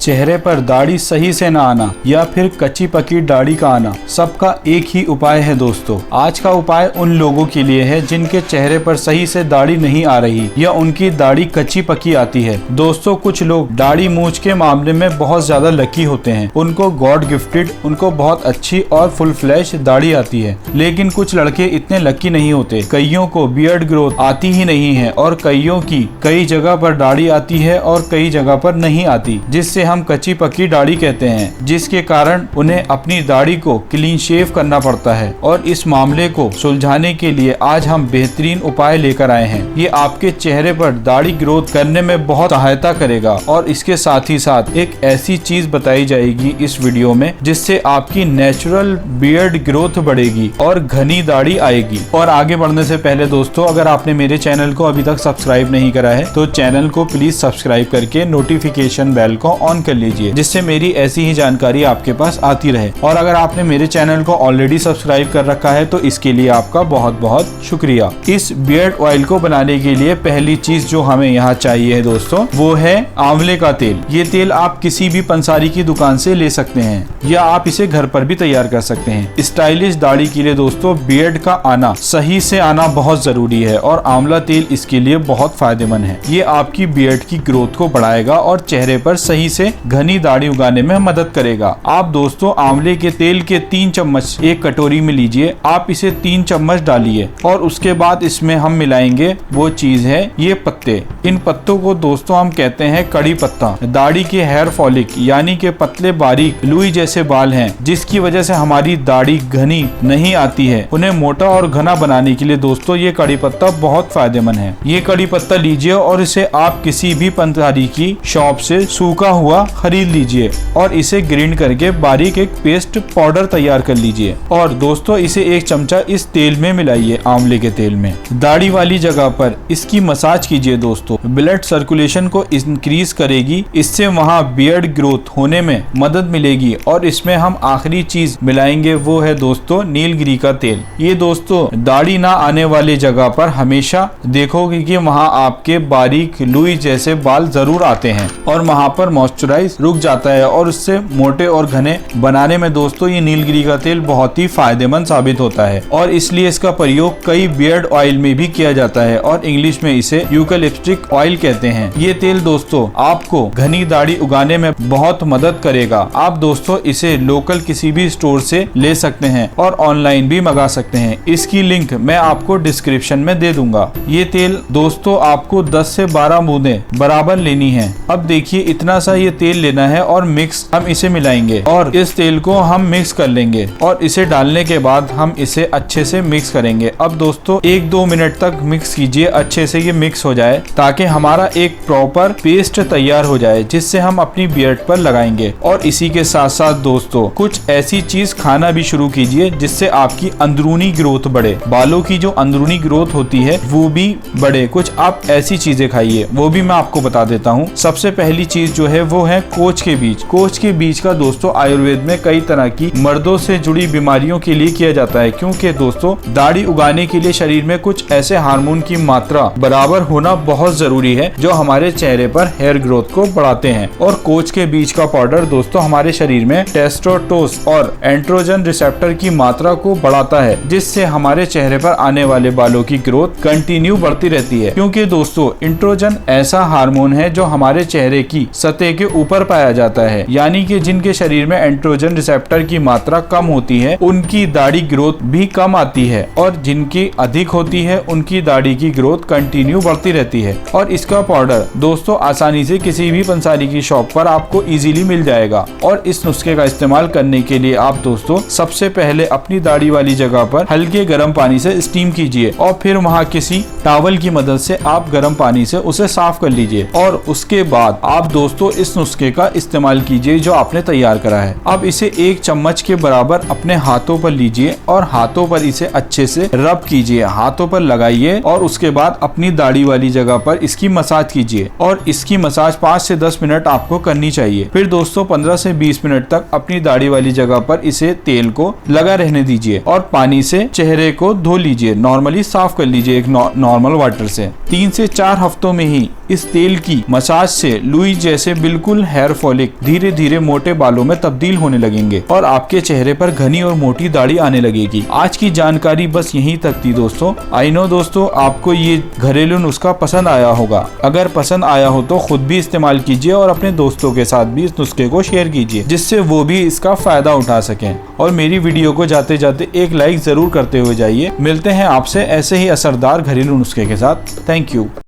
चेहरे पर दाढ़ी सही से ना आना या फिर कच्ची पकी दाढ़ी का आना, सबका एक ही उपाय है दोस्तों। आज का उपाय उन लोगों के लिए है जिनके चेहरे पर सही से दाढ़ी नहीं आ रही या उनकी दाढ़ी कच्ची पकी आती है। दोस्तों, कुछ लोग दाढ़ी मूंछ के मामले में बहुत ज्यादा लकी होते हैं, उनको गॉड गिफ्टेड, उनको बहुत अच्छी और फुल फ्लैश दाढ़ी आती है। लेकिन कुछ लड़के इतने लकी नहीं होते, कईयों को बियर्ड ग्रोथ आती ही नहीं है और कईयों की कई जगह पर दाढ़ी आती है और कई जगह पर नहीं आती, जिससे हम कच्ची पक्की दाढ़ी कहते हैं, जिसके कारण उन्हें अपनी दाढ़ी को क्लीन शेव करना पड़ता है। और इस मामले को सुलझाने के लिए आज हम बेहतरीन उपाय लेकर आए हैं। ये आपके चेहरे पर दाढ़ी ग्रोथ करने में बहुत सहायता करेगा और इसके साथ ही साथ एक ऐसी चीज बताई जाएगी इस वीडियो में जिससे आपकी नेचुरल बियर्ड ग्रोथ बढ़ेगी और घनी दाढ़ी आएगी। और आगे बढ़ने से पहले दोस्तों, अगर आपने मेरे चैनल को अभी तक सब्सक्राइब नहीं करा है तो चैनल को प्लीज सब्सक्राइब करके नोटिफिकेशन बेल को ऑन कर लीजिए, जिससे मेरी ऐसी ही जानकारी आपके पास आती रहे। और अगर आपने मेरे चैनल को ऑलरेडी सब्सक्राइब कर रखा है तो इसके लिए आपका बहुत बहुत शुक्रिया। इस बियर्ड ऑयल को बनाने के लिए पहली चीज जो हमें यहाँ चाहिए है दोस्तों, वो है आंवले का तेल। ये तेल आप किसी भी पंसारी की दुकान से ले सकते हैं या आप इसे घर पर भी तैयार कर सकते हैं। स्टाइलिश दाढ़ी के लिए दोस्तों बियर्ड का आना सही से आना बहुत जरूरी है और आंवला तेल इसके लिए बहुत फायदेमंद है। ये आपकी बियर्ड की ग्रोथ को बढ़ाएगा और चेहरे पर सही से घनी दाढ़ी उगाने में मदद करेगा। आप दोस्तों आंवले के तेल के 3 चम्मच एक कटोरी में लीजिए। आप इसे 3 चम्मच डालिए और उसके बाद इसमें हम मिलाएंगे वो चीज है ये पत्ते। इन पत्तों को दोस्तों हम कहते हैं कड़ी पत्ता। दाढ़ी के हेयर फॉलिक यानी के पतले बारीक लुई जैसे बाल हैं, जिसकी वजह से हमारी दाढ़ी घनी नहीं आती है, उन्हें मोटा और घना बनाने के लिए दोस्तों ये कड़ी पत्ता बहुत फायदेमंद है। ये कड़ी पत्ता लीजिए और इसे आप किसी भी पंसारी की शॉप से सूखा हुआ खरीद लीजिए और इसे ग्राइंड करके बारीक एक पेस्ट पाउडर तैयार कर लीजिए। और दोस्तों इसे 1 चमचा इस तेल में मिलाइए, आंवले के तेल में। दाढ़ी वाली जगह पर इसकी मसाज कीजिए दोस्तों, ब्लड सर्कुलेशन को इंक्रीज करेगी, इससे वहाँ बियर्ड ग्रोथ होने में मदद मिलेगी। और इसमें हम आखिरी चीज मिलाएंगे वो है दोस्तों नीलगिरी का तेल। ये दोस्तों दाढ़ी ना आने वाली जगह पर हमेशा देखोगे कि वहाँ आपके बारीक लुई जैसे बाल जरूर आते हैं और वहाँ पर मॉइस्चराइज रुक जाता है और उससे मोटे और घने बनाने में दोस्तों ये नीलगिरी का तेल बहुत ही फायदेमंद साबित होता है और इसलिए इसका प्रयोग कई बियर्ड ऑयल में भी किया जाता है और इंग्लिश में इसे यूकेलिप्टिक ऑयल कहते हैं। ये तेल दोस्तों आपको घनी दाढ़ी उगाने में बहुत मदद करेगा। आप दोस्तों इसे लोकल किसी भी स्टोर से ले सकते हैं और ऑनलाइन भी मंगा सकते हैं। इसकी लिंक मैं आपको डिस्क्रिप्शन में दे दूंगा। ये तेल दोस्तों आपको 10 से 12 बूंदें बराबर लेनी है। अब देखिए इतना सा ये तेल लेना है और मिक्स हम इसे मिलाएंगे और इस तेल को हम मिक्स कर लेंगे और इसे डालने के बाद हम इसे अच्छे से मिक्स करेंगे। अब दोस्तों 1-2 मिनट तक मिक्स कीजिए, अच्छे से ये मिक्स हो जाए ताकि हमारा एक प्रॉपर पेस्ट तैयार हो जाए, जिससे हम अपनी बियर्ड पर लगाएंगे। और इसी के साथ साथ दोस्तों कुछ ऐसी चीज खाना भी शुरू कीजिए जिससे आपकी अंदरूनी ग्रोथ बढ़े, बालों की जो अंदरूनी ग्रोथ होती है वो भी बढ़े। कुछ आप ऐसी चीजें खाइए, वो भी मैं आपको बता देता हूँ। सबसे पहली चीज जो है वो है कोच के बीज। कोच के बीज का दोस्तों आयुर्वेद में कई तरह की मर्दों से जुड़ी बीमारियों के लिए किया जाता है, क्योंकि दोस्तों दाढ़ी उगाने के लिए शरीर में कुछ ऐसे हार्मोन की मात्रा बराबर होना बहुत जरूरी है जो हमारे चेहरे पर हेयर ग्रोथ को बढ़ाते हैं। और कोच के बीज का पाउडर दोस्तों हमारे शरीर में टेस्टोस्टेरोन और एंड्रोजन रिसेप्टर की मात्रा को बढ़ाता है, जिससे हमारे चेहरे पर आने वाले बालों की ग्रोथ कंटिन्यू बढ़ती रहती है। क्योंकि दोस्तों एंड्रोजन ऐसा हार्मोन है जो हमारे चेहरे की सतह के ऊपर पाया जाता है, यानी कि जिनके शरीर में एंड्रोजन रिसेप्टर की मात्रा कम होती है उनकी दाढ़ी ग्रोथ भी कम आती है और जिनकी अधिक होती है उनकी दाढ़ी की ग्रोथ कंटिन्यू बढ़ती रहती है। और इसका पाउडर दोस्तों आसानी से किसी भी पंसारी की शॉप पर आपको इजीली मिल जाएगा। और इस नुस्खे का इस्तेमाल करने के लिए आप दोस्तों सबसे पहले अपनी दाढ़ी वाली जगह पर हल्के गर्म पानी से स्टीम कीजिए और फिर वहाँ किसी टॉवल की मदद से आप गर्म पानी से उसे साफ कर लीजिए और उसके बाद आप दोस्तों इस नुस्खे का इस्तेमाल कीजिए जो आपने तैयार करा है। अब इसे 1 चम्मच के बराबर अपने हाथों पर लीजिए और हाथों पर इसे अच्छे से रब कीजिए, हाथों पर लगाइए और उसके बाद अपनी दाढ़ी वाली जगह पर इसकी मसाज कीजिए। और इसकी मसाज 5 से 10 मिनट आपको करनी चाहिए। फिर दोस्तों 15 से 20 मिनट तक अपनी दाढ़ी वाली जगह पर इसे तेल को लगा रहने दीजिए और पानी से चेहरे को धो लीजिए, नॉर्मली साफ कर लीजिए एक नॉर्मल वाटर से। 3 से 4 हफ्तों में ही इस तेल की मसाज से लुई जैसे बिल्कुल हेयर फॉलिक धीरे धीरे मोटे बालों में तब्दील होने लगेंगे और आपके चेहरे पर घनी और मोटी दाढ़ी आने लगेगी। आज की जानकारी बस यहीं तक थी दोस्तों। आई नो दोस्तों, आपको ये घरेलू नुस्खा पसंद आया होगा। अगर पसंद आया हो तो खुद भी इस्तेमाल कीजिए और अपने दोस्तों के साथ भी इस नुस्खे को शेयर कीजिए, जिससे वो भी इसका फायदा उठा सकें। और मेरी वीडियो को जाते जाते एक लाइक जरूर करते हुए जाइए। मिलते हैं आपसे ऐसे ही असरदार घरेलू नुस्खे के साथ। Thank you.